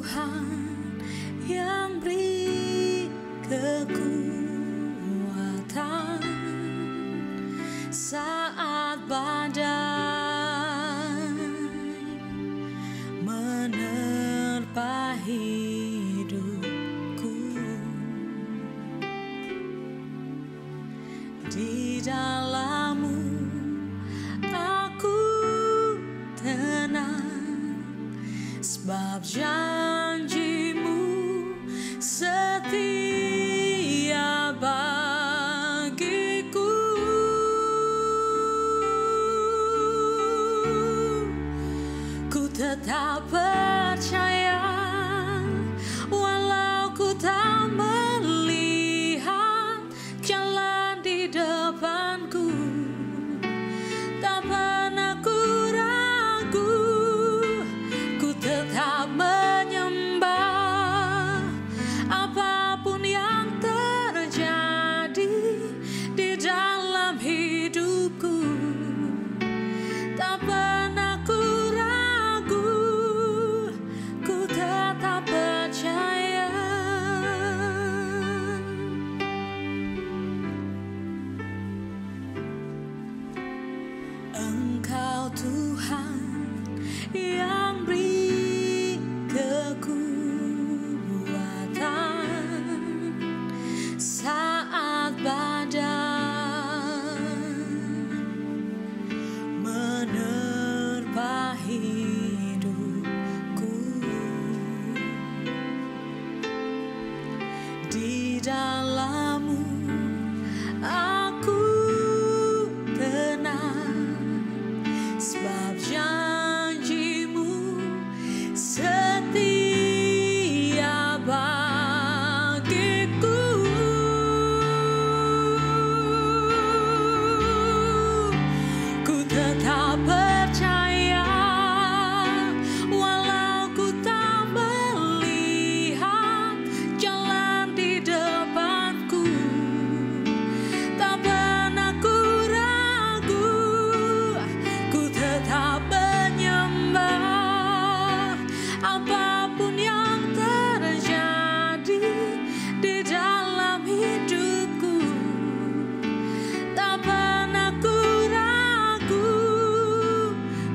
Tuhan yang beri kekuatan saat badai menerpa hidupku. Di dalam-Mu aku tenang, sebab janji-Mu setia bagiku. Ku tetap percaya walau ku tak melihat jalan di depanku. Tak pernah ku ragu, ku tetap menyembah apapun yang terjadi di dalam hidupku. Tak pernah ku ragu, ku tetap percaya. Engkau Tuhan yang beri kekuatan saat badai menerpa hidupku. Di dalam-Mu aku tenang, sebab janji-Mu setia bagiku. Ku tetap percaya walau ku tak melihat jalan di depanku. Tak pernah ku ragu, ku tetap menyembah apapun yang terjadi di dalam hidupku. Tak pernah ku ragu,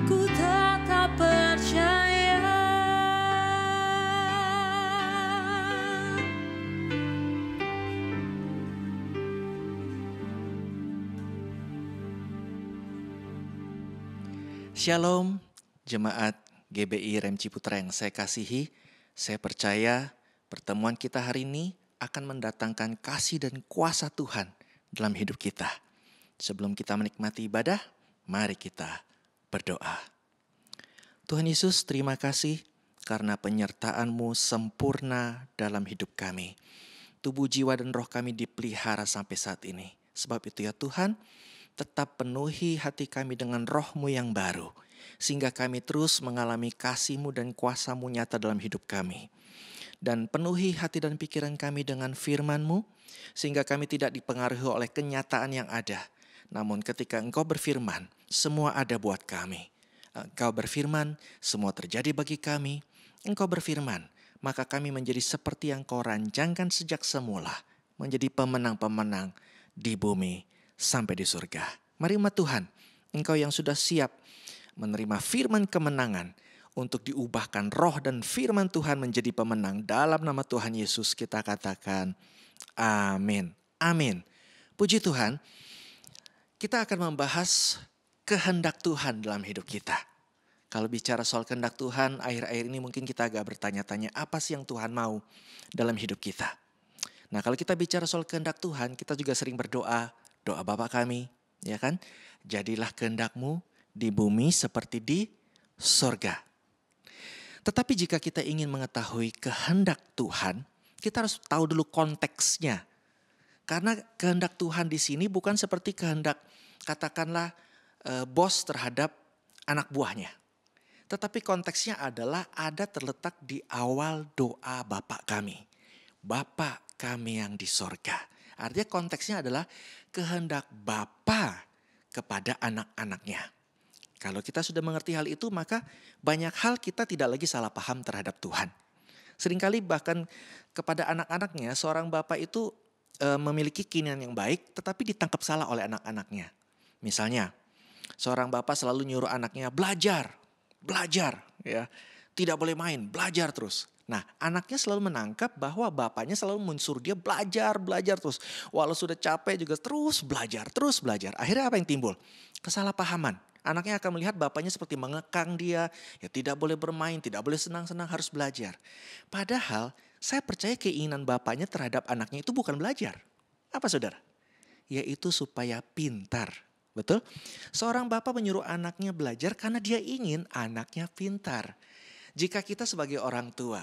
ku tetap percaya. Shalom, jemaat GBI Rem Ciputra yang saya kasihi. Saya percaya pertemuan kita hari ini akan mendatangkan kasih dan kuasa Tuhan dalam hidup kita. Sebelum kita menikmati ibadah, mari kita berdoa. Tuhan Yesus, terima kasih karena penyertaan-Mu sempurna dalam hidup kami. Tubuh, jiwa, dan roh kami dipelihara sampai saat ini. Sebab itu ya Tuhan, tetap penuhi hati kami dengan roh-Mu yang baru, sehingga kami terus mengalami kasih-Mu dan kuasa-Mu nyata dalam hidup kami. Dan penuhi hati dan pikiran kami dengan firman-Mu, sehingga kami tidak dipengaruhi oleh kenyataan yang ada. Namun ketika Engkau berfirman, semua ada buat kami. Engkau berfirman, semua terjadi bagi kami. Engkau berfirman, maka kami menjadi seperti yang Kau rancangkan sejak semula, menjadi pemenang-pemenang di bumi sampai di surga. Mari umat Tuhan, Engkau yang sudah siap menerima firman kemenangan untuk diubahkan roh dan firman Tuhan menjadi pemenang. Dalam nama Tuhan Yesus kita katakan amin. Amin. Puji Tuhan, kita akan membahas kehendak Tuhan dalam hidup kita. Kalau bicara soal kehendak Tuhan, akhir-akhir ini mungkin kita agak bertanya-tanya apa sih yang Tuhan mau dalam hidup kita. Nah, kalau kita bicara soal kehendak Tuhan, kita juga sering berdoa, doa Bapa kami, ya kan? Jadilah kehendak-Mu di bumi seperti di sorga. Tetapi jika kita ingin mengetahui kehendak Tuhan, kita harus tahu dulu konteksnya. Karena kehendak Tuhan di sini bukan seperti kehendak katakanlah bos terhadap anak buahnya. Tetapi konteksnya adalah ada terletak di awal doa Bapa kami. Bapa kami yang di sorga. Artinya konteksnya adalah kehendak Bapa kepada anak-anaknya. Kalau kita sudah mengerti hal itu, maka banyak hal kita tidak lagi salah paham terhadap Tuhan. Seringkali bahkan kepada anak-anaknya seorang bapak itu memiliki keinginan yang baik tetapi ditangkap salah oleh anak-anaknya. Misalnya seorang bapak selalu nyuruh anaknya belajar ya. Tidak boleh main, belajar terus. Nah, anaknya selalu menangkap bahwa bapaknya selalu mensuruh dia belajar terus. Walau sudah capek juga terus belajar. Akhirnya apa yang timbul? Kesalahpahaman. Anaknya akan melihat bapaknya seperti mengekang dia, ya tidak boleh bermain, tidak boleh senang-senang, harus belajar. Padahal saya percaya keinginan bapaknya terhadap anaknya itu bukan belajar. Apa saudara? Yaitu supaya pintar. Betul? Seorang bapak menyuruh anaknya belajar karena dia ingin anaknya pintar. Jika kita sebagai orang tua,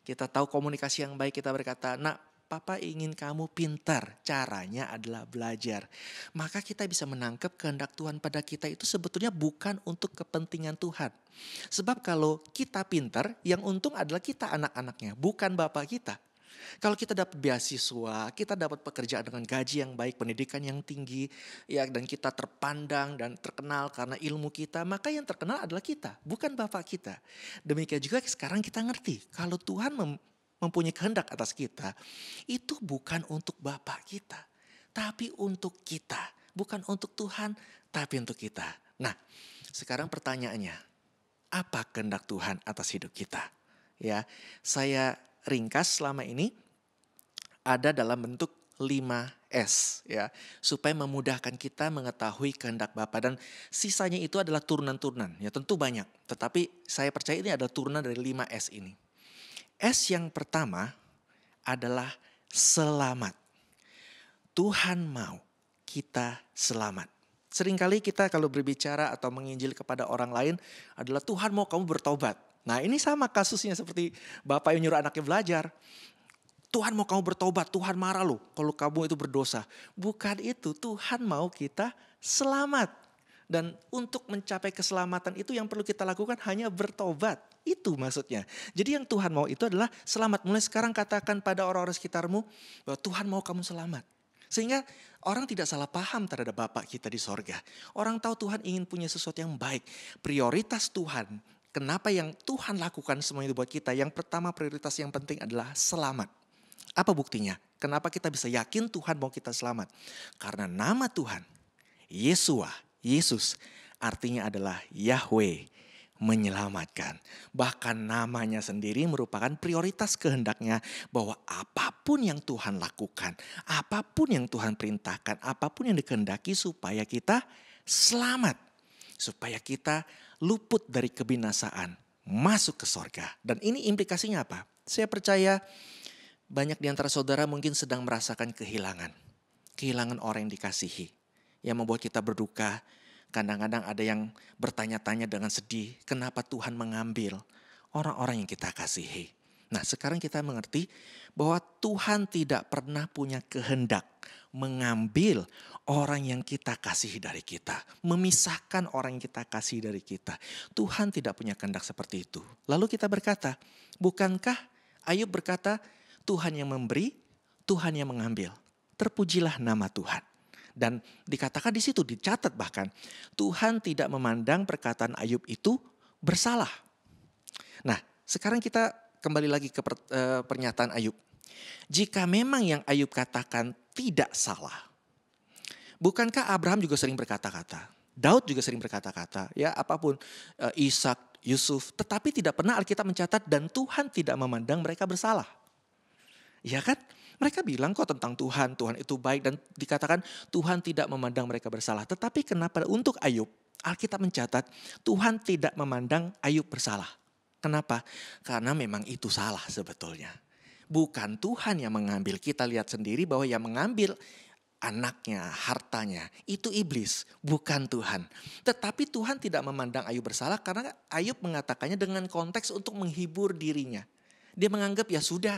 kita tahu komunikasi yang baik, kita berkata, "Nak, papa ingin kamu pintar, caranya adalah belajar." Maka kita bisa menangkap kehendak Tuhan pada kita itu sebetulnya bukan untuk kepentingan Tuhan. Sebab kalau kita pintar, yang untung adalah kita anak-anaknya, bukan bapak kita. Kalau kita dapat beasiswa, kita dapat pekerjaan dengan gaji yang baik, pendidikan yang tinggi, ya, dan kita terpandang dan terkenal karena ilmu kita, maka yang terkenal adalah kita, bukan bapak kita. Demikian juga sekarang kita ngerti, kalau Tuhan mempunyai kehendak atas kita, itu bukan untuk bapak kita, tapi untuk kita. Bukan untuk Tuhan, tapi untuk kita. Nah, sekarang pertanyaannya, apa kehendak Tuhan atas hidup kita? Ya, saya ringkas selama ini ada dalam bentuk 5S ya, supaya memudahkan kita mengetahui kehendak Bapa, dan sisanya itu adalah turunan-turunan. Ya tentu banyak, tetapi saya percaya ini adalah turunan dari 5S ini. S yang pertama adalah selamat. Tuhan mau kita selamat. Seringkali kita kalau berbicara atau menginjil kepada orang lain adalah Tuhan mau kamu bertobat. Nah, ini sama kasusnya seperti bapak yang nyuruh anaknya belajar. Tuhan mau kamu bertobat, Tuhan marah loh kalau kamu itu berdosa. Bukan itu, Tuhan mau kita selamat. Dan untuk mencapai keselamatan itu yang perlu kita lakukan hanya bertobat. Itu maksudnya. Jadi yang Tuhan mau itu adalah selamat. Mulai sekarang katakan pada orang-orang sekitarmu bahwa Tuhan mau kamu selamat. Sehingga orang tidak salah paham terhadap Bapak kita di sorga. Orang tahu Tuhan ingin punya sesuatu yang baik. Prioritas Tuhan, kenapa yang Tuhan lakukan semua itu buat kita? Yang pertama prioritas yang penting adalah selamat. Apa buktinya? Kenapa kita bisa yakin Tuhan mau kita selamat? Karena nama Tuhan, Yesua, Yesus, artinya adalah Yahweh, menyelamatkan. Bahkan namanya sendiri merupakan prioritas kehendaknya bahwa apapun yang Tuhan lakukan, apapun yang Tuhan perintahkan, apapun yang dikehendaki supaya kita selamat. Supaya kita luput dari kebinasaan, masuk ke sorga. Dan ini implikasinya apa? Saya percaya banyak di antara saudara mungkin sedang merasakan kehilangan. Kehilangan orang yang dikasihi. Yang membuat kita berduka. Kadang-kadang ada yang bertanya-tanya dengan sedih. Kenapa Tuhan mengambil orang-orang yang kita kasihi. Nah, sekarang kita mengerti bahwa Tuhan tidak pernah punya kehendak mengambil orang yang kita kasihi dari kita. Memisahkan orang yang kita kasihi dari kita. Tuhan tidak punya kehendak seperti itu. Lalu kita berkata, bukankah Ayub berkata, Tuhan yang memberi, Tuhan yang mengambil. Terpujilah nama Tuhan. Dan dikatakan di situ, dicatat bahkan, Tuhan tidak memandang perkataan Ayub itu bersalah. Nah, sekarang kita kembali lagi ke pernyataan Ayub. Jika memang yang Ayub katakan tidak salah, bukankah Abraham juga sering berkata-kata? Daud juga sering berkata-kata, ya apapun, Ishak, Yusuf, tetapi tidak pernah Alkitab mencatat dan Tuhan tidak memandang mereka bersalah. Ya kan? Mereka bilang kok tentang Tuhan, Tuhan itu baik dan dikatakan Tuhan tidak memandang mereka bersalah. Tetapi kenapa untuk Ayub, Alkitab mencatat Tuhan tidak memandang Ayub bersalah. Kenapa? Karena memang itu salah sebetulnya. Bukan Tuhan yang mengambil, kita lihat sendiri bahwa yang mengambil anaknya, hartanya, itu iblis, bukan Tuhan. Tetapi Tuhan tidak memandang Ayub bersalah karena Ayub mengatakannya dengan konteks untuk menghibur dirinya. Dia menganggap ya sudah,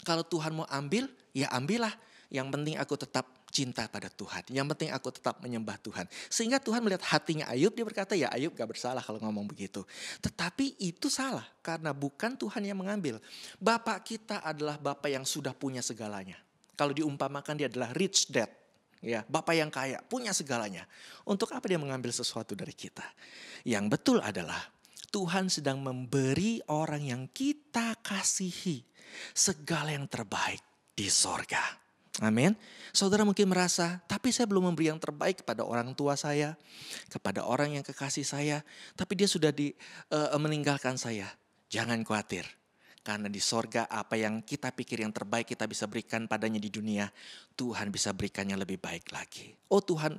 kalau Tuhan mau ambil, ya ambillah. Yang penting aku tetap cinta pada Tuhan. Yang penting aku tetap menyembah Tuhan. Sehingga Tuhan melihat hatinya Ayub, dia berkata ya Ayub gak bersalah kalau ngomong begitu. Tetapi itu salah karena bukan Tuhan yang mengambil. Bapak kita adalah Bapak yang sudah punya segalanya. Kalau diumpamakan dia adalah rich dad. Ya, Bapak yang kaya, punya segalanya. Untuk apa dia mengambil sesuatu dari kita? Yang betul adalah Tuhan sedang memberi orang yang kita kasihi segala yang terbaik di sorga. Amin. Saudara mungkin merasa, tapi saya belum memberi yang terbaik kepada orang tua saya, kepada orang yang kekasih saya, tapi dia sudah meninggalkan saya. Jangan khawatir, karena di sorga apa yang kita pikir yang terbaik kita bisa berikan padanya di dunia, Tuhan bisa berikannya lebih baik lagi. Oh Tuhan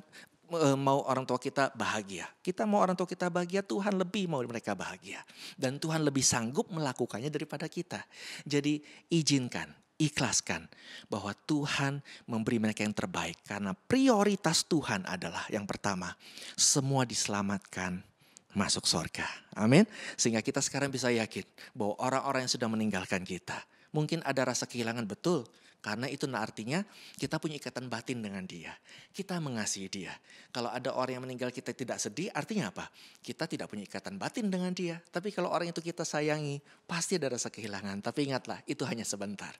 mau orang tua kita bahagia. Kita mau orang tua kita bahagia, Tuhan lebih mau mereka bahagia. Dan Tuhan lebih sanggup melakukannya daripada kita. Jadi izinkan, ikhlaskan bahwa Tuhan memberi mereka yang terbaik. Karena prioritas Tuhan adalah yang pertama, semua diselamatkan masuk sorga. Amin. Sehingga kita sekarang bisa yakin bahwa orang-orang yang sudah meninggalkan kita, mungkin ada rasa kehilangan, betul. Karena itu artinya kita punya ikatan batin dengan dia. Kita mengasihi dia. Kalau ada orang yang meninggal kita tidak sedih, artinya apa? Kita tidak punya ikatan batin dengan dia. Tapi kalau orang itu kita sayangi, pasti ada rasa kehilangan. Tapi ingatlah, itu hanya sebentar.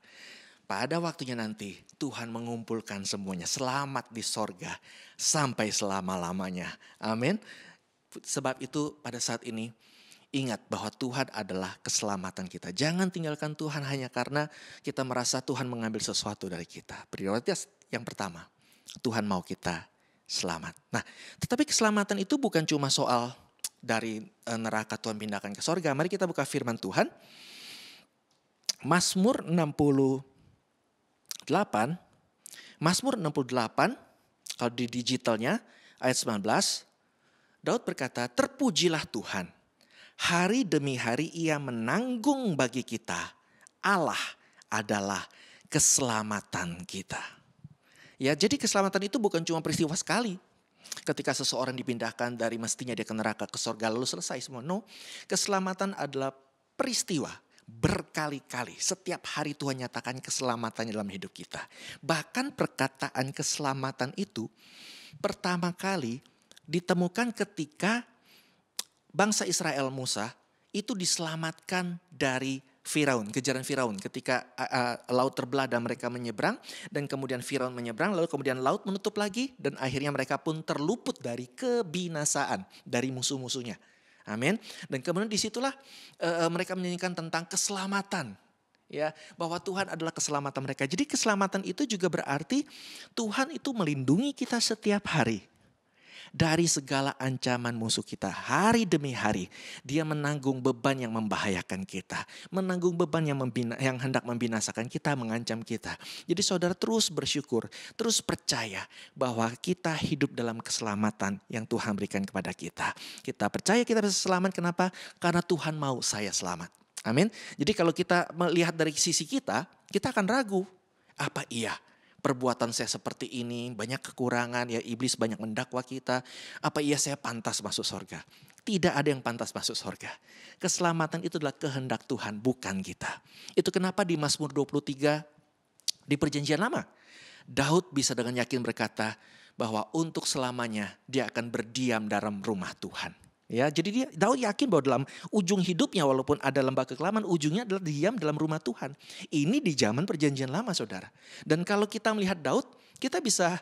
Pada waktunya nanti Tuhan mengumpulkan semuanya selamat di sorga sampai selama-lamanya. Amin. Sebab itu pada saat ini ingat bahwa Tuhan adalah keselamatan kita. Jangan tinggalkan Tuhan hanya karena kita merasa Tuhan mengambil sesuatu dari kita. Prioritas yang pertama, Tuhan mau kita selamat. Nah, tetapi keselamatan itu bukan cuma soal dari neraka Tuhan pindahkan ke sorga. Mari kita buka firman Tuhan. Mazmur 68. Mazmur 68, kalau di digitalnya ayat 19. Daud berkata, terpujilah Tuhan. Hari demi hari ia menanggung bagi kita. Allah adalah keselamatan kita. Ya, jadi keselamatan itu bukan cuma peristiwa sekali. Ketika seseorang dipindahkan dari mestinya dia ke neraka ke surga lalu selesai semua. No, keselamatan adalah peristiwa berkali-kali. Setiap hari Tuhan nyatakan keselamatan dalam hidup kita. Bahkan perkataan keselamatan itu pertama kali ditemukan ketika bangsa Israel Musa itu diselamatkan dari Firaun, kejaran Firaun. Ketika laut terbelah dan mereka menyeberang dan kemudian Firaun menyeberang lalu kemudian laut menutup lagi dan akhirnya mereka pun terluput dari kebinasaan dari musuh-musuhnya. Amin. Dan kemudian disitulah mereka menyanyikan tentang keselamatan. Ya, bahwa Tuhan adalah keselamatan mereka. Jadi keselamatan itu juga berarti Tuhan itu melindungi kita setiap hari. Dari segala ancaman musuh kita hari demi hari. Dia menanggung beban yang membahayakan kita. Menanggung beban yang hendak membinasakan kita, mengancam kita. Jadi saudara terus bersyukur, terus percaya bahwa kita hidup dalam keselamatan yang Tuhan berikan kepada kita. Kita percaya kita bisa selamat, kenapa? Karena Tuhan mau saya selamat. Amin. Jadi kalau kita melihat dari sisi kita akan ragu. Apa iya? Perbuatan saya seperti ini, banyak kekurangan, ya iblis banyak mendakwa kita. Apa iya saya pantas masuk surga? Tidak ada yang pantas masuk surga. Keselamatan itu adalah kehendak Tuhan, bukan kita. Itu kenapa di Mazmur 23 di perjanjian lama, Daud bisa dengan yakin berkata bahwa untuk selamanya dia akan berdiam dalam rumah Tuhan. Ya, jadi Daud yakin bahwa dalam ujung hidupnya walaupun ada lembah kekelaman, ujungnya adalah diam dalam rumah Tuhan. Ini di zaman perjanjian lama, saudara. Dan kalau kita melihat Daud, kita bisa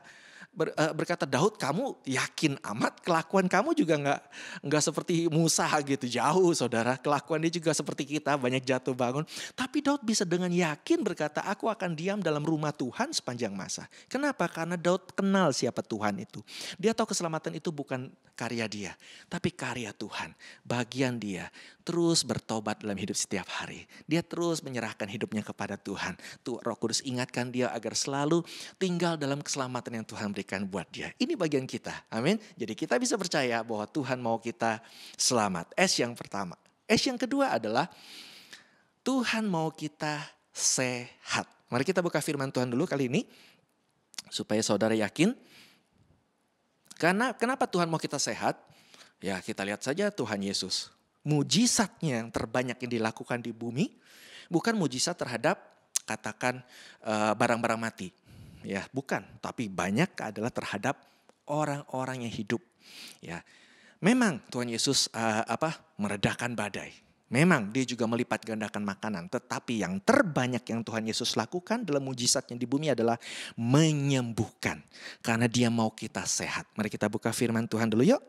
berkata, Daud kamu yakin amat, kelakuan kamu juga nggak seperti Musa gitu, jauh saudara. Kelakuan dia juga seperti kita, banyak jatuh bangun. Tapi Daud bisa dengan yakin berkata, aku akan diam dalam rumah Tuhan sepanjang masa. Kenapa? Karena Daud kenal siapa Tuhan itu. Dia tahu keselamatan itu bukan karya dia, tapi karya Tuhan. Bagian dia terus bertobat dalam hidup setiap hari. Dia terus menyerahkan hidupnya kepada Tuhan. Tuh, Roh Kudus ingatkan dia agar selalu tinggal dalam keselamatan yang Tuhan berikan buat dia. Ini bagian kita. Amin. Jadi kita bisa percaya bahwa Tuhan mau kita selamat. S yang pertama. S yang kedua adalah Tuhan mau kita sehat. Mari kita buka firman Tuhan dulu kali ini supaya saudara yakin. Karena kenapa Tuhan mau kita sehat? Ya, kita lihat saja Tuhan Yesus. Mujizatnya yang terbanyak yang dilakukan di bumi bukan mujizat terhadap katakan barang-barang mati. Ya, bukan, tapi banyak adalah terhadap orang-orang yang hidup. Ya. Memang Tuhan Yesus meredakan badai. Memang dia juga melipat gandakan makanan, tetapi yang terbanyak yang Tuhan Yesus lakukan dalam mujizatnya di bumi adalah menyembuhkan. Karena dia mau kita sehat. Mari kita buka firman Tuhan dulu yuk.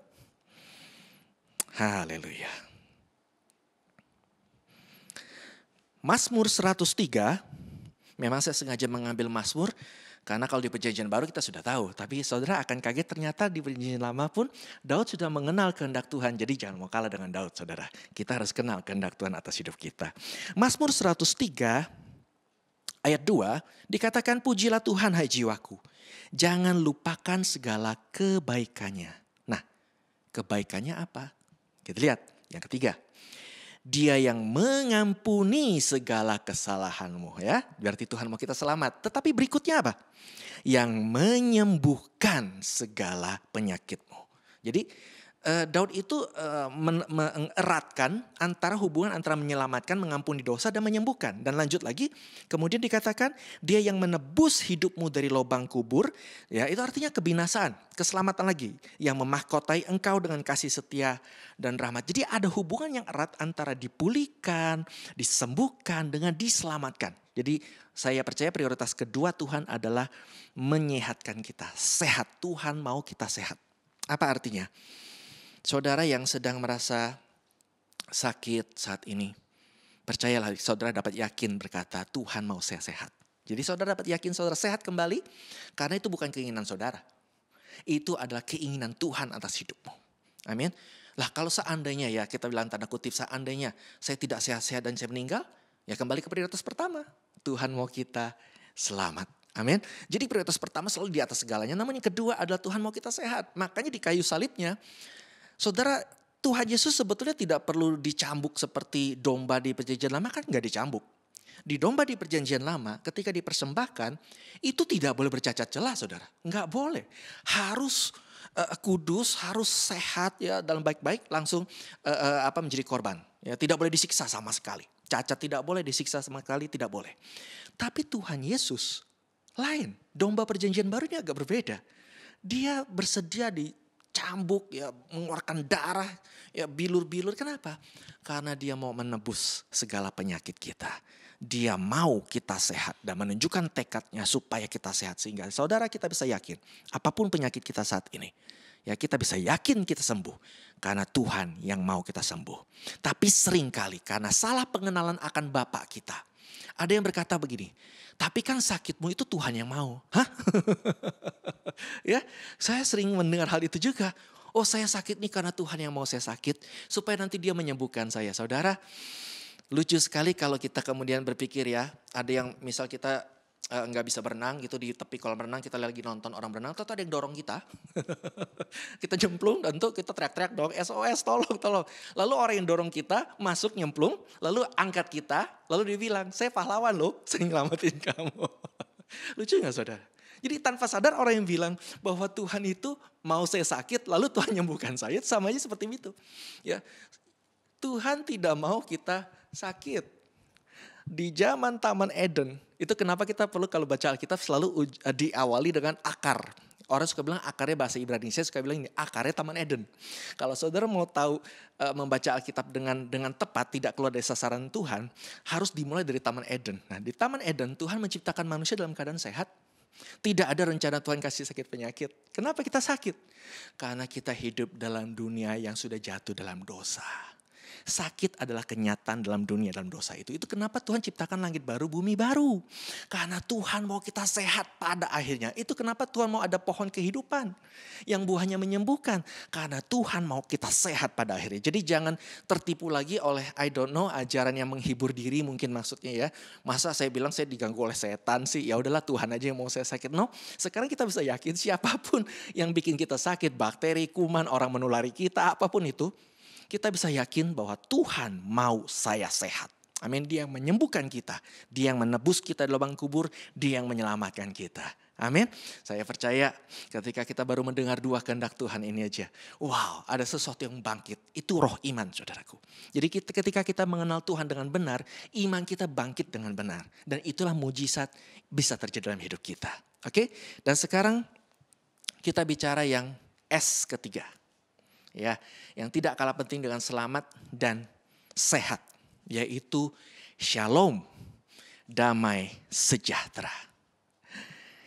Haleluya. Mazmur 103, memang saya sengaja mengambil Mazmur karena kalau di Perjanjian Baru kita sudah tahu. Tapi saudara akan kaget ternyata di Perjanjian Lama pun Daud sudah mengenal kehendak Tuhan. Jadi jangan mau kalah dengan Daud saudara. Kita harus kenal kehendak Tuhan atas hidup kita. Mazmur 103 ayat 2 dikatakan, pujilah Tuhan hai jiwaku. Jangan lupakan segala kebaikannya. Nah, kebaikannya apa? Kita lihat yang ketiga. Dia yang mengampuni segala kesalahanmu, ya. Berarti Tuhan mau kita selamat. Tetapi berikutnya apa? Yang menyembuhkan segala penyakitmu. Jadi Daud itu mengeratkan antara hubungan antara menyelamatkan, mengampuni dosa dan menyembuhkan. Dan lanjut lagi, kemudian dikatakan dia yang menebus hidupmu dari lubang kubur. Ya, itu artinya kebinasaan, keselamatan lagi. Yang memahkotai engkau dengan kasih setia dan rahmat. Jadi ada hubungan yang erat antara dipulihkan, disembuhkan dengan diselamatkan. Jadi saya percaya prioritas kedua Tuhan adalah menyehatkan kita. Sehat, Tuhan mau kita sehat. Apa artinya? Saudara yang sedang merasa sakit saat ini, percayalah saudara dapat yakin berkata, Tuhan mau saya sehat. Jadi saudara dapat yakin saudara sehat kembali, karena itu bukan keinginan saudara. Itu adalah keinginan Tuhan atas hidupmu. Amin. Lah kalau seandainya ya, kita bilang tanda kutip, seandainya saya tidak sehat-sehat dan saya meninggal, ya kembali ke prioritas pertama. Tuhan mau kita selamat. Amin. Jadi prioritas pertama selalu di atas segalanya. Namun yang kedua adalah Tuhan mau kita sehat. Makanya di kayu salibnya, saudara, Tuhan Yesus sebetulnya tidak perlu dicambuk seperti domba di Perjanjian Lama, kan nggak dicambuk. Di domba di Perjanjian Lama ketika dipersembahkan itu tidak boleh bercacat celah, saudara. Nggak boleh. Harus kudus, harus sehat ya dalam baik-baik langsung menjadi korban. Ya, tidak boleh disiksa sama sekali. Cacat tidak boleh, disiksa sama sekali tidak boleh. Tapi Tuhan Yesus lain. Domba Perjanjian Baru ini agak berbeda. Dia bersedia dicambuk, ya, mengeluarkan darah, ya, bilur-bilur. Kenapa? Karena dia mau menebus segala penyakit kita. Dia mau kita sehat dan menunjukkan tekadnya supaya kita sehat. Sehingga saudara kita bisa yakin apapun penyakit kita saat ini, ya kita bisa yakin kita sembuh. Karena Tuhan yang mau kita sembuh. Tapi seringkali karena salah pengenalan akan Bapa kita. Ada yang berkata begini, tapi kan sakitmu itu Tuhan yang mau. Hah? Ya, saya sering mendengar hal itu juga. Oh, saya sakit nih karena Tuhan yang mau saya sakit. Supaya nanti dia menyembuhkan saya. Saudara, lucu sekali kalau kita kemudian berpikir ya. Ada yang misal kita nggak bisa berenang gitu di tepi kolam renang, kita lagi nonton orang berenang, atau ada yang dorong kita. Kita nyemplung dan tuh kita teriak-teriak dong, SOS tolong. Lalu orang yang dorong kita masuk nyemplung, lalu angkat kita, lalu dia bilang, saya pahlawan loh, saya nyelamatin kamu. Lucu gak saudara? Jadi tanpa sadar orang yang bilang bahwa Tuhan itu mau saya sakit, lalu Tuhan nyembuhkan saya, sama aja seperti itu. Ya, Tuhan tidak mau kita sakit. Di zaman Taman Eden, itu kenapa kita perlu kalau baca Alkitab selalu diawali dengan akar. Orang suka bilang akarnya bahasa Ibrani, saya suka bilang ini akarnya Taman Eden. Kalau saudara mau tahu membaca Alkitab dengan tepat, tidak keluar dari sasaran Tuhan, harus dimulai dari Taman Eden. Nah, di Taman Eden Tuhan menciptakan manusia dalam keadaan sehat. Tidak ada rencana Tuhan kasih sakit penyakit. Kenapa kita sakit? Karena kita hidup dalam dunia yang sudah jatuh dalam dosa. Sakit adalah kenyataan dalam dunia, dalam dosa itu. Itu kenapa Tuhan ciptakan langit baru, bumi baru. Karena Tuhan mau kita sehat pada akhirnya. Itu kenapa Tuhan mau ada pohon kehidupan yang buahnya menyembuhkan. Karena Tuhan mau kita sehat pada akhirnya. Jadi jangan tertipu lagi oleh ajaran yang menghibur diri mungkin maksudnya ya. Masa saya bilang saya diganggu oleh setan sih, ya udahlah Tuhan aja yang mau saya sakit. No, sekarang kita bisa yakin siapapun yang bikin kita sakit, bakteri, kuman, orang menulari kita, apapun itu. Kita bisa yakin bahwa Tuhan mau saya sehat. Amin. Dia yang menyembuhkan kita. Dia yang menebus kita di lubang kubur. Dia yang menyelamatkan kita. Amin. Saya percaya ketika kita baru mendengar dua kehendak Tuhan ini aja. Wow, ada sesuatu yang bangkit. Itu roh iman, saudaraku. Jadi ketika kita mengenal Tuhan dengan benar, iman kita bangkit dengan benar. Dan itulah mujizat bisa terjadi dalam hidup kita. Oke. Dan sekarang kita bicara yang S ketiga. Ya, yang tidak kalah penting dengan selamat dan sehat, yaitu shalom, damai sejahtera.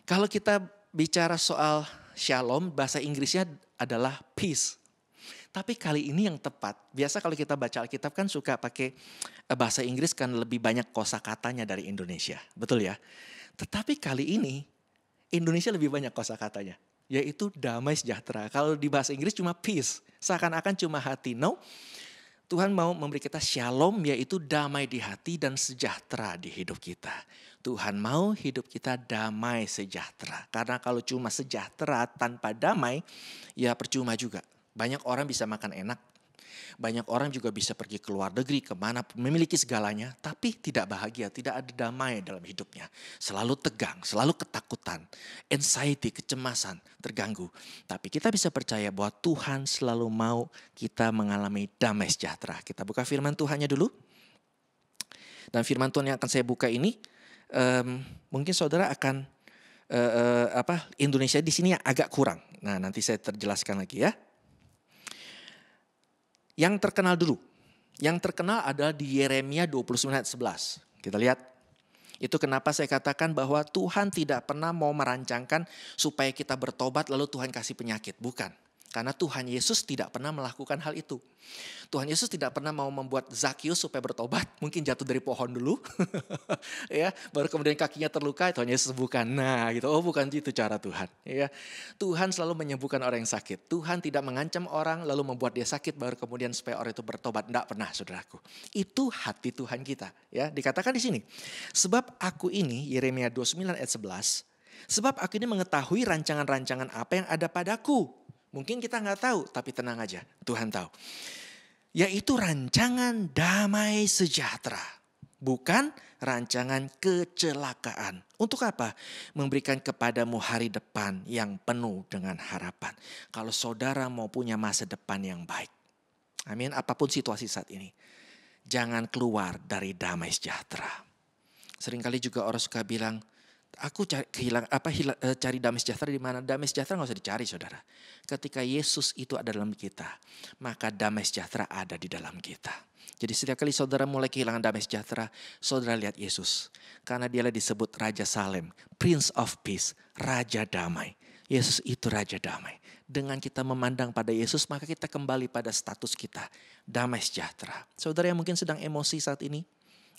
Kalau kita bicara soal shalom, bahasa Inggrisnya adalah peace. Tapi kali ini yang tepat. Biasa kalau kita baca Alkitab kan suka pakai bahasa Inggris kan lebih banyak kosakatanya dari Indonesia. Betul ya? Tetapi kali ini Indonesia lebih banyak kosakatanya, yaitu damai sejahtera. Kalau di bahasa Inggris cuma peace, seakan-akan cuma hati. No, Tuhan mau memberi kita shalom, yaitu damai di hati dan sejahtera di hidup kita. Tuhan mau hidup kita damai sejahtera. Karena kalau cuma sejahtera tanpa damai, ya percuma juga. Banyak orang bisa makan enak. Banyak orang juga bisa pergi ke luar negeri, kemana, memiliki segalanya. Tapi tidak bahagia, tidak ada damai dalam hidupnya. Selalu tegang, selalu ketakutan, anxiety, kecemasan, terganggu. Tapi kita bisa percaya bahwa Tuhan selalu mau kita mengalami damai sejahtera. Kita buka firman Tuhannya dulu. Dan firman Tuhan yang akan saya buka ini, mungkin saudara akan Indonesia di sini agak kurang. Nah, nanti saya terjelaskan lagi ya. Yang terkenal dulu. Yang terkenal adalah di Yeremia 29 ayat 11. Kita lihat. Itu kenapa saya katakan bahwa Tuhan tidak pernah mau merancangkan supaya kita bertobat lalu Tuhan kasih penyakit. Bukan. Karena Tuhan Yesus tidak pernah melakukan hal itu. Tuhan Yesus tidak pernah mau membuat Zakius supaya bertobat. Mungkin jatuh dari pohon dulu. Ya, baru kemudian kakinya terluka, Tuhan Yesus sembuhkan. Nah gitu, oh bukan itu cara Tuhan. Ya, Tuhan selalu menyembuhkan orang yang sakit. Tuhan tidak mengancam orang lalu membuat dia sakit baru kemudian supaya orang itu bertobat. Tidak pernah, saudaraku. Itu hati Tuhan kita. Ya, dikatakan di sini. Sebab aku ini, Yeremia 29 ayat 11. Sebab aku ini mengetahui rancangan-rancangan apa yang ada padaku. Mungkin kita nggak tahu, tapi tenang aja, Tuhan tahu. Yaitu rancangan damai sejahtera, bukan rancangan kecelakaan. Untuk apa? Memberikan kepadamu hari depan yang penuh dengan harapan. Kalau saudara mau punya masa depan yang baik. Amin, apapun situasi saat ini. Jangan keluar dari damai sejahtera. Seringkali juga orang suka bilang, aku cari damai sejahtera di mana? Damai sejahtera nggak usah dicari, saudara. Ketika Yesus itu ada dalam kita, maka damai sejahtera ada di dalam kita. Jadi setiap kali saudara mulai kehilangan damai sejahtera, saudara lihat Yesus. Karena dialah disebut Raja Salem, Prince of Peace, Raja Damai. Yesus itu Raja Damai. Dengan kita memandang pada Yesus, maka kita kembali pada status kita, damai sejahtera. Saudara yang mungkin sedang emosi saat ini,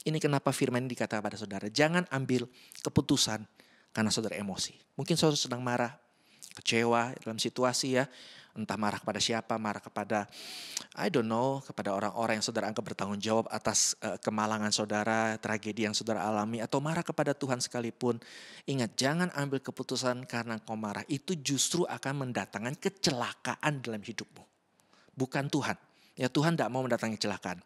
ini kenapa firman ini dikatakan pada saudara. Jangan ambil keputusan karena saudara emosi. Mungkin saudara sedang marah, kecewa dalam situasi ya. Entah marah kepada siapa, marah kepada kepada orang-orang yang saudara anggap bertanggung jawab atas kemalangan saudara, tragedi yang saudara alami. Atau marah kepada Tuhan sekalipun. Ingat, jangan ambil keputusan karena kau marah. Itu justru akan mendatangkan kecelakaan dalam hidupmu. Bukan Tuhan. Ya, Tuhan tidak mau mendatangi kecelakaan.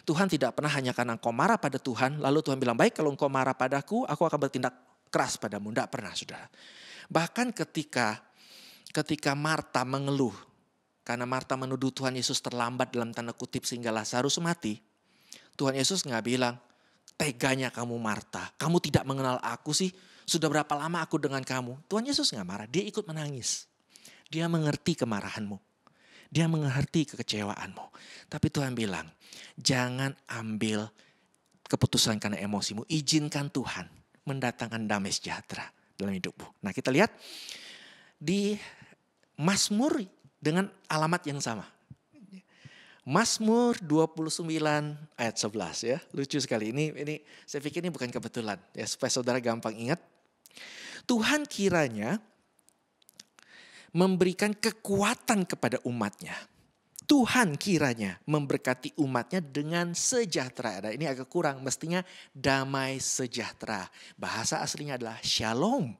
Tuhan tidak pernah hanya karena engkau marah pada Tuhan, lalu Tuhan bilang, baik kalau engkau marah padaku, aku akan bertindak keras padamu. Tidak pernah, saudara. Bahkan ketika Marta mengeluh, karena Marta menuduh Tuhan Yesus terlambat dalam tanda kutip sehingga Lazarus mati, Tuhan Yesus nggak bilang, teganya kamu Marta, kamu tidak mengenal aku sih, sudah berapa lama aku dengan kamu. Tuhan Yesus nggak marah, dia ikut menangis. Dia mengerti kemarahanmu. Dia mengerti kekecewaanmu. Tapi Tuhan bilang, jangan ambil keputusan karena emosimu. Izinkan Tuhan mendatangkan damai sejahtera dalam hidupmu. Nah, kita lihat di Mazmur dengan alamat yang sama. Mazmur 29 ayat 11 ya. Lucu sekali. Ini saya pikir ini bukan kebetulan ya, supaya saudara gampang ingat. Tuhan kiranya memberikan kekuatan kepada umatnya. Tuhan kiranya memberkati umatnya dengan sejahtera. Nah, ini agak kurang, mestinya damai sejahtera. Bahasa aslinya adalah shalom.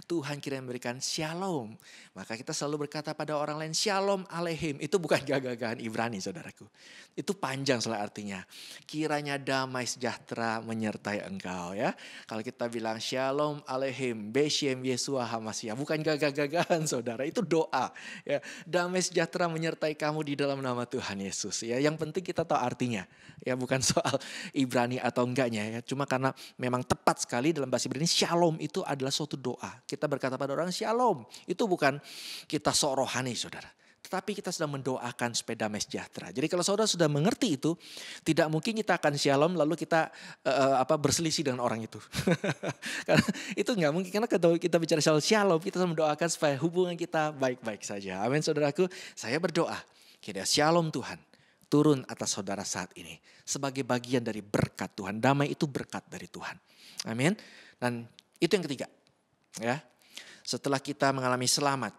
Tuhan kiranya memberikan shalom. Maka kita selalu berkata pada orang lain, shalom aleihim. Itu bukan gagahan Ibrani, saudaraku. Itu panjang soal artinya. Kiranya damai sejahtera menyertai engkau ya. Kalau kita bilang shalom aleihim, beshem Yesua Hamasiah. Bukan gagah-gagahan, saudara. Itu doa. Ya. Damai sejahtera menyertai kamu di dalam nama Tuhan Yesus ya. Yang penting kita tahu artinya ya, bukan soal Ibrani atau enggaknya ya. Cuma karena memang tepat sekali dalam bahasa Ibrani shalom itu adalah suatu doa. Kita berkata pada orang shalom. Itu bukan kita sok rohani, saudara. Tetapi kita sedang mendoakan supaya damai sejahtera. Jadi kalau saudara sudah mengerti itu, tidak mungkin kita akan shalom lalu kita berselisih dengan orang itu. Karena itu nggak mungkin, karena kita bicara soal shalom, kita mendoakan supaya hubungan kita baik-baik saja. Amin, saudaraku. Saya berdoa Kiranya shalom Tuhan turun atas saudara saat ini. Sebagai bagian dari berkat Tuhan. Damai itu berkat dari Tuhan. Amin. Dan itu yang ketiga. Ya. Setelah kita mengalami selamat,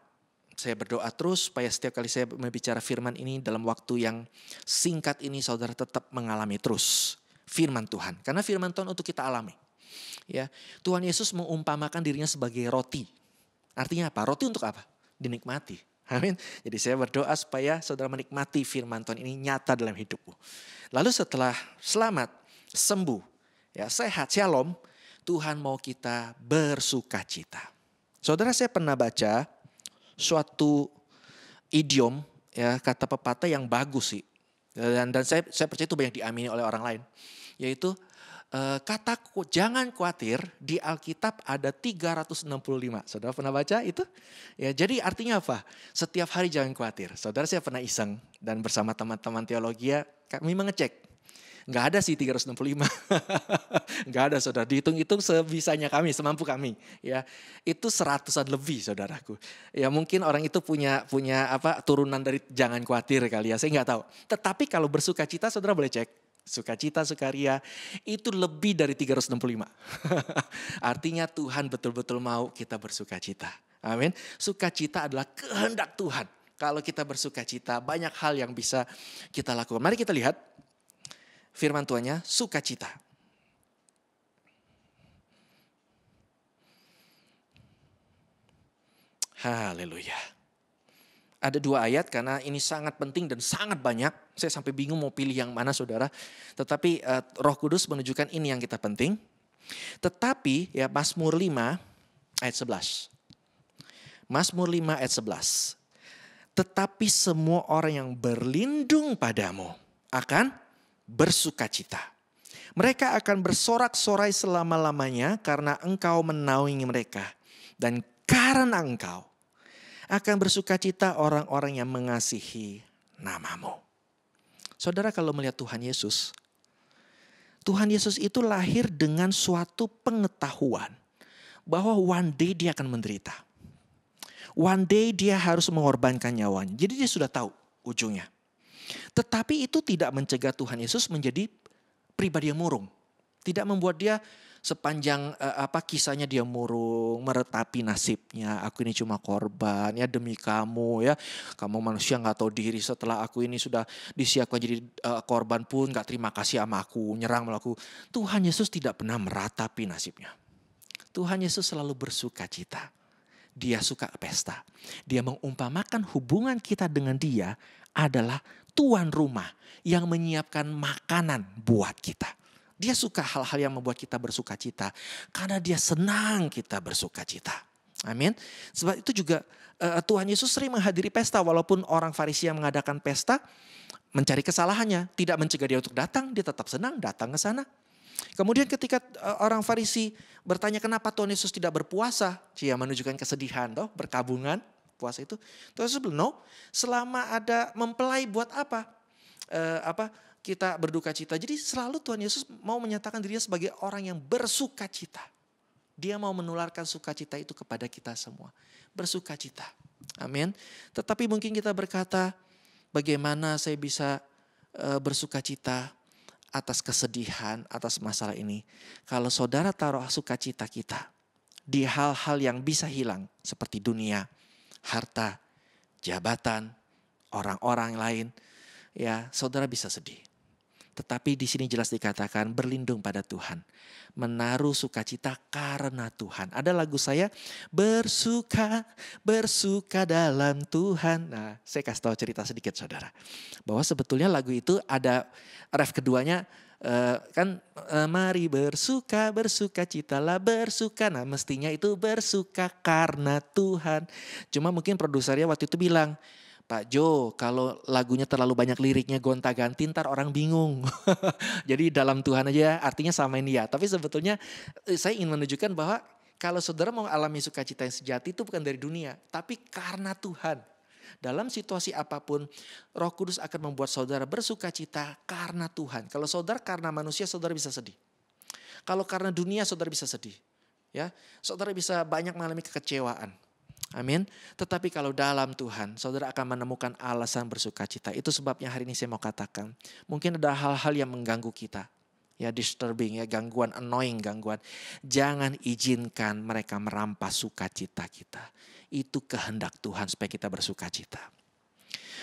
saya berdoa terus supaya setiap kali saya berbicara firman ini dalam waktu yang singkat ini saudara tetap mengalami terus firman Tuhan. Karena firman Tuhan untuk kita alami. Ya, Tuhan Yesus mengumpamakan dirinya sebagai roti. Artinya apa? Roti untuk apa? Dinikmati. Amin. Jadi saya berdoa supaya saudara menikmati firman Tuhan ini nyata dalam hidupmu. Lalu setelah selamat, sembuh, ya sehat, shalom, Tuhan mau kita bersukacita. Saudara, saya pernah baca suatu idiom, ya kata pepatah yang bagus sih. Dan saya percaya itu banyak diamini oleh orang lain. Yaitu kata jangan khawatir di Alkitab ada 365. Saudara pernah baca itu? Ya, jadi artinya apa? Setiap hari jangan khawatir. Saudara, saya pernah iseng dan bersama teman-teman teologi kami mengecek. Enggak ada sih 365. Enggak ada, saudara. Dihitung-hitung sebisanya kami, semampu kami. Ya, itu 100-an lebih, saudaraku. Ya mungkin orang itu punya turunan dari jangan khawatir kali ya. Saya enggak tahu. Tetapi kalau bersukacita, saudara boleh cek. Sukacita, sukaria itu lebih dari 365. Artinya Tuhan betul-betul mau kita bersukacita. Amin. Sukacita adalah kehendak Tuhan. Kalau kita bersukacita banyak hal yang bisa kita lakukan. Mari kita lihat firman Tuhannya, sukacita. Haleluya. Ada 2 ayat karena ini sangat penting dan sangat banyak. Saya sampai bingung mau pilih yang mana, saudara. Tetapi Roh Kudus menunjukkan ini yang kita penting. Tetapi ya Mazmur 5 ayat 11. Mazmur 5 ayat 11. Tetapi semua orang yang berlindung padamu akan bersukacita. Mereka akan bersorak-sorai selama-lamanya karena engkau menaungi mereka. Dan karena engkau akan bersukacita orang-orang yang mengasihi namamu. Saudara, kalau melihat Tuhan Yesus itu lahir dengan suatu pengetahuan bahwa one day dia akan menderita. One day dia harus mengorbankan nyawanya. Jadi dia sudah tahu ujungnya. Tetapi itu tidak mencegah Tuhan Yesus menjadi pribadi yang murung. Tidak membuat dia sepanjang kisahnya dia murung, meratapi nasibnya. Aku ini cuma korban ya demi kamu ya. Kamu manusia gak tahu diri, setelah aku ini sudah disiapkan jadi korban pun gak terima kasih sama aku, nyerang aku. Tuhan Yesus tidak pernah meratapi nasibnya. Tuhan Yesus selalu bersuka cita. Dia suka pesta. Dia mengumpamakan hubungan kita dengan dia adalah tuan rumah yang menyiapkan makanan buat kita. Dia suka hal-hal yang membuat kita bersuka cita. Karena dia senang kita bersuka cita. Amin. Sebab itu juga Tuhan Yesus sering menghadiri pesta. Walaupun orang Farisi yang mengadakan pesta mencari kesalahannya. Tidak mencegah dia untuk datang. Dia tetap senang datang ke sana. Kemudian ketika orang Farisi bertanya kenapa Tuhan Yesus tidak berpuasa. Dia menunjukkan kesedihan. Berkabungan puasa itu. Tuhan Yesus bilang, no, selama ada mempelai buat apa? Kita berduka cita. Jadi selalu Tuhan Yesus mau menyatakan dirinya sebagai orang yang bersuka cita. Dia mau menularkan sukacita itu kepada kita semua. Bersuka cita. Amin. Tetapi mungkin kita berkata, bagaimana saya bisa bersuka cita atas kesedihan, atas masalah ini. Kalau saudara taruh sukacita kita di hal-hal yang bisa hilang. Seperti dunia, harta, jabatan, orang-orang lain. Ya, saudara bisa sedih. Tetapi di sini jelas dikatakan berlindung pada Tuhan. Menaruh sukacita karena Tuhan. Ada lagu saya, bersuka dalam Tuhan. Nah, saya kasih tahu cerita sedikit saudara. Bahwa sebetulnya lagu itu ada ref keduanya. Mari bersuka citalah bersuka. Nah mestinya itu bersuka karena Tuhan. Cuma mungkin produsernya waktu itu bilang, Pak Jo, kalau lagunya terlalu banyak liriknya gonta-ganti ntar orang bingung. Jadi dalam Tuhan aja artinya samain dia. Tapi sebetulnya saya ingin menunjukkan bahwa kalau saudara mau alami sukacita yang sejati itu bukan dari dunia. Tapi karena Tuhan. Dalam situasi apapun Roh Kudus akan membuat saudara bersukacita karena Tuhan. Kalau saudara karena manusia saudara bisa sedih. Kalau karena dunia saudara bisa sedih. Ya, saudara bisa banyak mengalami kekecewaan. Amin. Tetapi kalau dalam Tuhan, saudara akan menemukan alasan bersuka cita. Itu sebabnya hari ini saya mau katakan, mungkin ada hal-hal yang mengganggu kita. Ya, disturbing, ya, gangguan, annoying, gangguan. Jangan izinkan mereka merampas sukacita kita. Itu kehendak Tuhan supaya kita bersuka cita.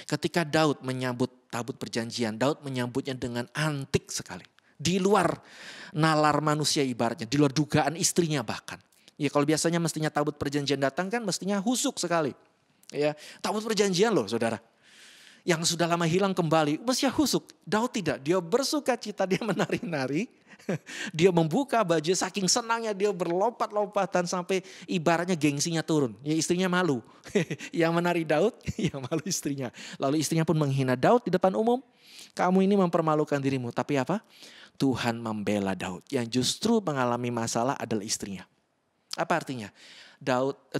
Ketika Daud menyambut tabut perjanjian, Daud menyambutnya dengan antik sekali. Di luar nalar manusia ibaratnya, di luar dugaan istrinya bahkan. Ya kalau biasanya mestinya tabut perjanjian datang kan mestinya husuk sekali. Ya, tabut perjanjian loh saudara. Yang sudah lama hilang kembali, mestinya husuk. Daud tidak, dia bersuka cita, dia menari-nari. Dia membuka baju, saking senangnya dia berlompat-lompatan sampai ibaratnya gengsinya turun. Ya istrinya malu. Yang menari Daud, yang malu istrinya. Lalu istrinya pun menghina Daud di depan umum. Kamu ini mempermalukan dirimu. Tapi apa? Tuhan membela Daud. Yang justru mengalami masalah adalah istrinya. Apa artinya?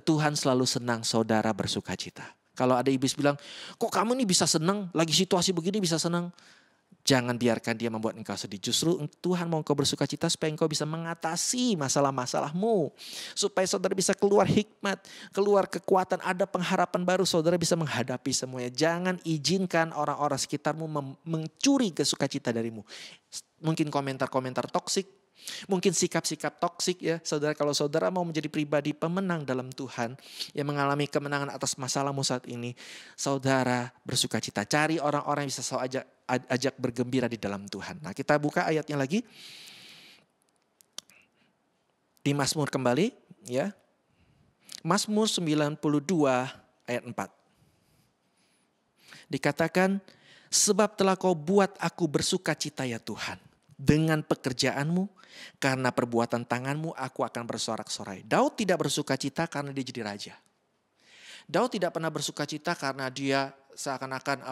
Tuhan selalu senang saudara bersuka cita. Kalau ada iblis bilang, kok kamu ini bisa senang? Lagi situasi begini bisa senang? Jangan biarkan dia membuat engkau sedih. Justru Tuhan mau engkau bersuka cita supaya engkau bisa mengatasi masalah-masalahmu. Supaya saudara bisa keluar hikmat, keluar kekuatan, ada pengharapan baru. Saudara bisa menghadapi semuanya. Jangan izinkan orang-orang sekitarmu mencuri kesukacita darimu. Mungkin komentar-komentar toksik. Mungkin sikap-sikap toksik ya saudara. Kalau saudara mau menjadi pribadi pemenang dalam Tuhan, yang mengalami kemenangan atas masalahmu saat ini, saudara bersuka cita. Cari orang-orang yang bisa ajak bergembira di dalam Tuhan. Nah kita buka ayatnya lagi. Di Mazmur kembali ya. Mazmur 92 ayat 4. Dikatakan, sebab telah kau buat aku bersuka cita ya Tuhan. Dengan pekerjaanmu, karena perbuatan tanganmu aku akan bersorak-sorai. Daud tidak bersuka cita karena dia jadi raja. Daud tidak pernah bersuka cita karena dia seakan-akan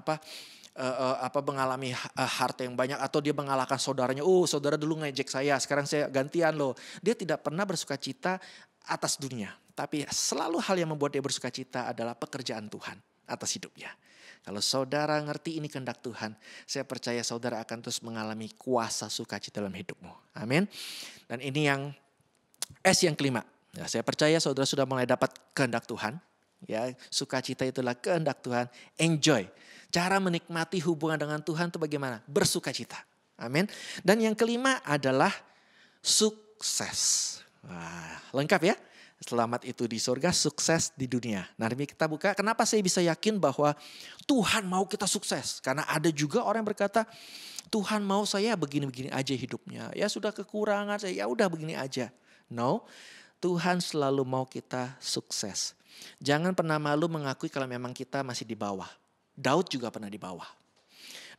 mengalami harta yang banyak atau dia mengalahkan saudaranya. Oh, saudara dulu ngejek saya, sekarang saya gantian loh. Dia tidak pernah bersuka cita atas dunia, tapi selalu hal yang membuat dia bersuka cita adalah pekerjaan Tuhan atas hidupnya. Kalau saudara ngerti ini kehendak Tuhan, saya percaya saudara akan terus mengalami kuasa sukacita dalam hidupmu. Amin. Dan ini yang yang kelima. Ya, saya percaya saudara sudah mulai dapat kehendak Tuhan. Ya, sukacita itulah kehendak Tuhan. Enjoy. Cara menikmati hubungan dengan Tuhan itu bagaimana? Bersukacita. Amin. Dan yang kelima adalah sukses. Wah, lengkap ya. Selamat itu di surga, sukses di dunia. Nah ini kita buka, kenapa saya bisa yakin bahwa Tuhan mau kita sukses? Karena ada juga orang yang berkata, Tuhan mau saya begini-begini aja hidupnya. Ya sudah kekurangan saya, ya udah begini aja. No, Tuhan selalu mau kita sukses. Jangan pernah malu mengakui kalau memang kita masih di bawah. Daud juga pernah di bawah.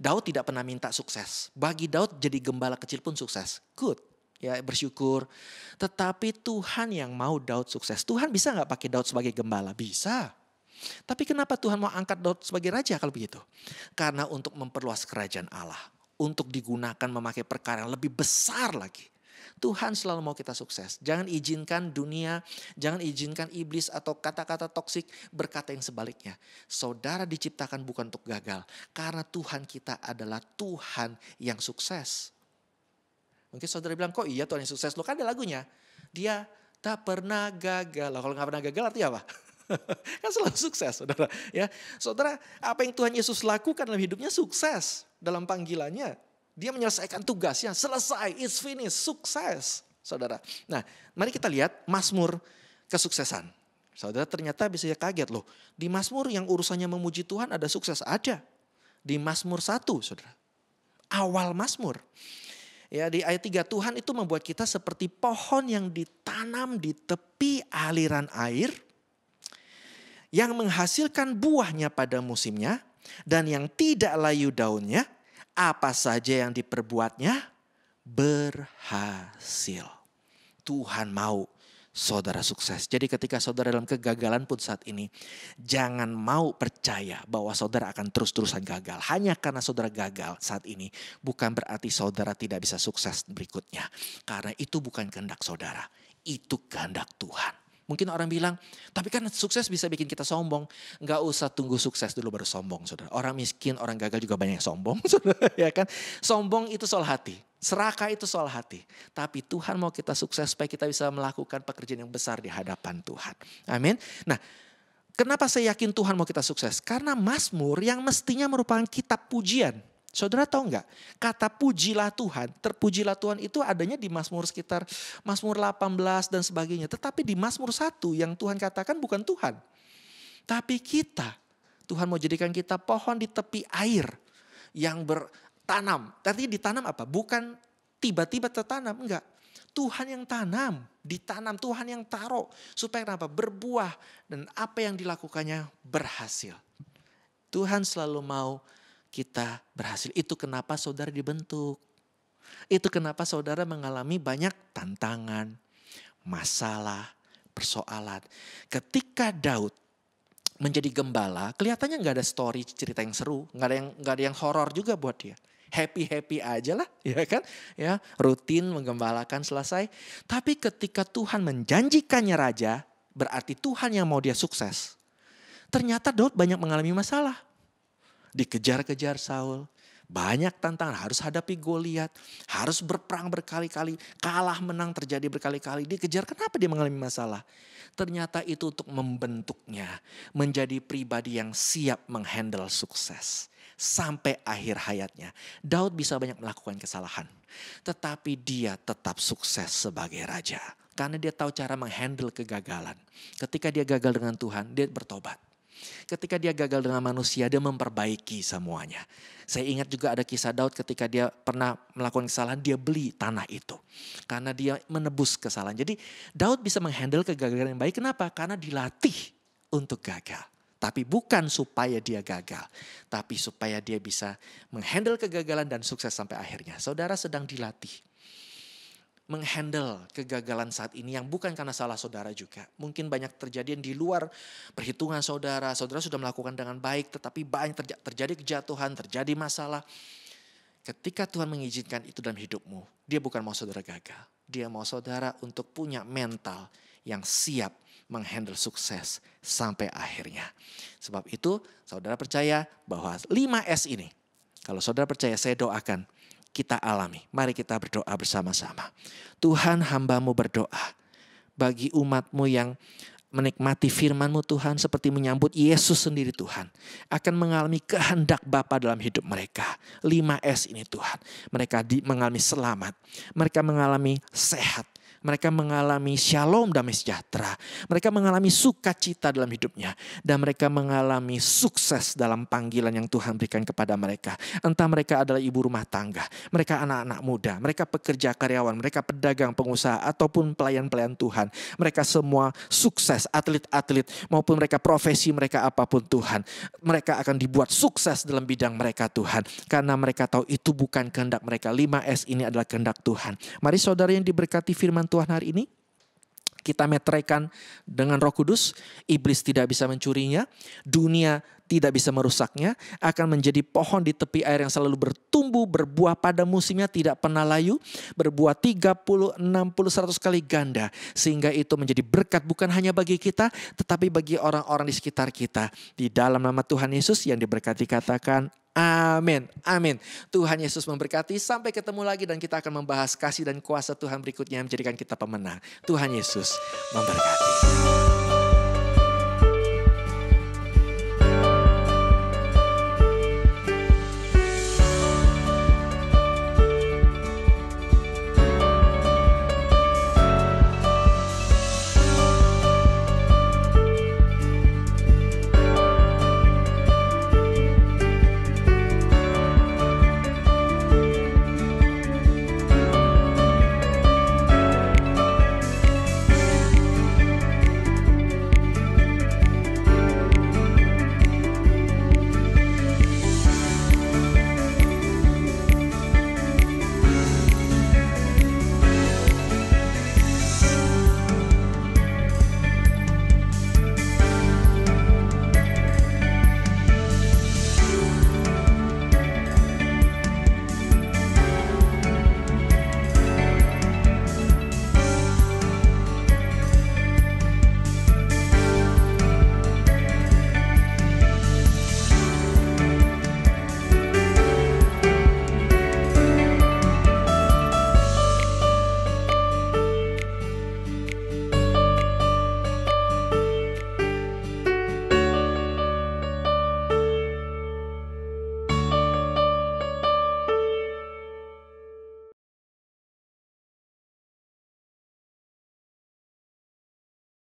Daud tidak pernah minta sukses. Bagi Daud jadi gembala kecil pun sukses. Good. Ya bersyukur. Tetapi Tuhan yang mau Daud sukses. Tuhan bisa gak pakai Daud sebagai gembala? Bisa. Tapi kenapa Tuhan mau angkat Daud sebagai raja kalau begitu? Karena untuk memperluas kerajaan Allah. Untuk digunakan memakai perkara yang lebih besar lagi. Tuhan selalu mau kita sukses. Jangan izinkan dunia, jangan izinkan iblis atau kata-kata toksik berkata yang sebaliknya. Saudara diciptakan bukan untuk gagal. Karena Tuhan kita adalah Tuhan yang sukses. Mungkin saudara bilang, kok iya Tuhan yang sukses? Loh kan ada lagunya. Dia tak pernah gagal. Kalau gak pernah gagal artinya apa? Kan selalu sukses saudara. Ya, saudara, apa yang Tuhan Yesus lakukan dalam hidupnya sukses. Dalam panggilannya. Dia menyelesaikan tugasnya. Selesai, it's finished, sukses. Saudara. Nah, mari kita lihat Mazmur kesuksesan. Saudara ternyata bisa kaget loh. Di Mazmur yang urusannya memuji Tuhan ada sukses. Ada. Di Mazmur 1 saudara. Awal Mazmur. Ya, di ayat 3, Tuhan itu membuat kita seperti pohon yang ditanam di tepi aliran air, yang menghasilkan buahnya pada musimnya, dan yang tidak layu daunnya, apa saja yang diperbuatnya berhasil. Tuhan mau saudara sukses. Jadi ketika saudara dalam kegagalan pun saat ini, jangan mau percaya bahwa saudara akan terus-terusan gagal. Hanya karena saudara gagal saat ini, bukan berarti saudara tidak bisa sukses berikutnya. Karena itu bukan kehendak saudara, itu kehendak Tuhan. Mungkin orang bilang, tapi kan sukses bisa bikin kita sombong. Gak usah tunggu sukses dulu baru sombong, saudara. Orang miskin, orang gagal juga banyak yang sombong, saudara. Ya kan? Sombong itu soal hati. Serakah itu soal hati. Tapi Tuhan mau kita sukses supaya kita bisa melakukan pekerjaan yang besar di hadapan Tuhan. Amin. Nah, Kenapa saya yakin Tuhan mau kita sukses? Karena Mazmur yang mestinya merupakan kitab pujian. Saudara tahu nggak? Kata pujilah Tuhan, terpujilah Tuhan itu adanya di Mazmur sekitar Mazmur 18 dan sebagainya. Tetapi di Mazmur 1 yang Tuhan katakan bukan Tuhan. Tapi kita, Tuhan mau jadikan kita pohon di tepi air yang bertanam. Artinya ditanam apa? Bukan tiba-tiba tertanam, enggak. Tuhan yang tanam, ditanam, Tuhan yang taruh. Supaya kenapa? Berbuah dan apa yang dilakukannya berhasil. Tuhan selalu mau kita berhasil. Itu kenapa saudara dibentuk. Itu kenapa saudara mengalami banyak tantangan, masalah, persoalan. Ketika Daud menjadi gembala, kelihatannya nggak ada story cerita yang seru, nggak ada yang horor juga buat dia. Happy aja lah, ya kan? Ya, rutin menggembalakan selesai. Tapi ketika Tuhan menjanjikannya raja, berarti Tuhan yang mau dia sukses. Ternyata Daud banyak mengalami masalah. Dikejar-kejar Saul, banyak tantangan, harus hadapi Goliat, harus berperang berkali-kali, kalah menang terjadi berkali-kali, dikejar. Kenapa dia mengalami masalah? Ternyata itu untuk membentuknya menjadi pribadi yang siap menghandle sukses. Sampai akhir hayatnya. Daud bisa banyak melakukan kesalahan. Tetapi dia tetap sukses sebagai raja. Karena dia tahu cara menghandle kegagalan. Ketika dia gagal dengan Tuhan, dia bertobat. Ketika dia gagal dengan manusia, dia memperbaiki semuanya. Saya ingat juga ada kisah Daud ketika dia pernah melakukan kesalahan, dia beli tanah itu. Karena dia menebus kesalahan. Jadi Daud bisa menghandle kegagalan yang baik. Kenapa? Karena dilatih untuk gagal. Tapi bukan supaya dia gagal. Tapi supaya dia bisa menghandle kegagalan dan sukses sampai akhirnya. Saudara sedang dilatih. Menghandle kegagalan saat ini yang bukan karena salah saudara juga. Mungkin banyak terjadi di luar perhitungan saudara. Saudara sudah melakukan dengan baik tetapi banyak terjadi kejatuhan, terjadi masalah. Ketika Tuhan mengizinkan itu dalam hidupmu, dia bukan mau saudara gagal. Dia mau saudara untuk punya mental yang siap menghandle sukses sampai akhirnya. Sebab itu saudara percaya bahwa 5S ini, kalau saudara percaya saya doakan, kita alami. Mari kita berdoa bersama-sama. Tuhan, hamba-Mu berdoa bagi umat-Mu yang menikmati firman-Mu Tuhan, seperti menyambut Yesus sendiri Tuhan, akan mengalami kehendak Bapa dalam hidup mereka. 5S ini Tuhan. Mereka mengalami selamat. Mereka mengalami sehat. Mereka mengalami shalom, damai sejahtera. Mereka mengalami sukacita dalam hidupnya. Dan mereka mengalami sukses dalam panggilan yang Tuhan berikan kepada mereka. Entah mereka adalah ibu rumah tangga, mereka anak-anak muda, mereka pekerja karyawan, mereka pedagang, pengusaha, ataupun pelayan-pelayan Tuhan. Mereka semua sukses, atlet-atlet, maupun mereka profesi mereka apapun Tuhan. Mereka akan dibuat sukses dalam bidang mereka Tuhan. Karena mereka tahu itu bukan kehendak mereka. 5S ini adalah kehendak Tuhan. Mari saudara yang diberkati firman Tuhan hari ini, kita meteraikan dengan Roh Kudus. Iblis tidak bisa mencurinya, dunia tidak bisa merusaknya, akan menjadi pohon di tepi air yang selalu bertumbuh, berbuah pada musimnya, tidak pernah layu, berbuah 30, 60, 100 kali ganda. Sehingga itu menjadi berkat bukan hanya bagi kita, tetapi bagi orang-orang di sekitar kita. Di dalam nama Tuhan Yesus yang diberkati katakan amin. Amin. Tuhan Yesus memberkati. Sampai ketemu lagi dan kita akan membahas kasih dan kuasa Tuhan berikutnya yang menjadikan kita pemenang. Tuhan Yesus memberkati.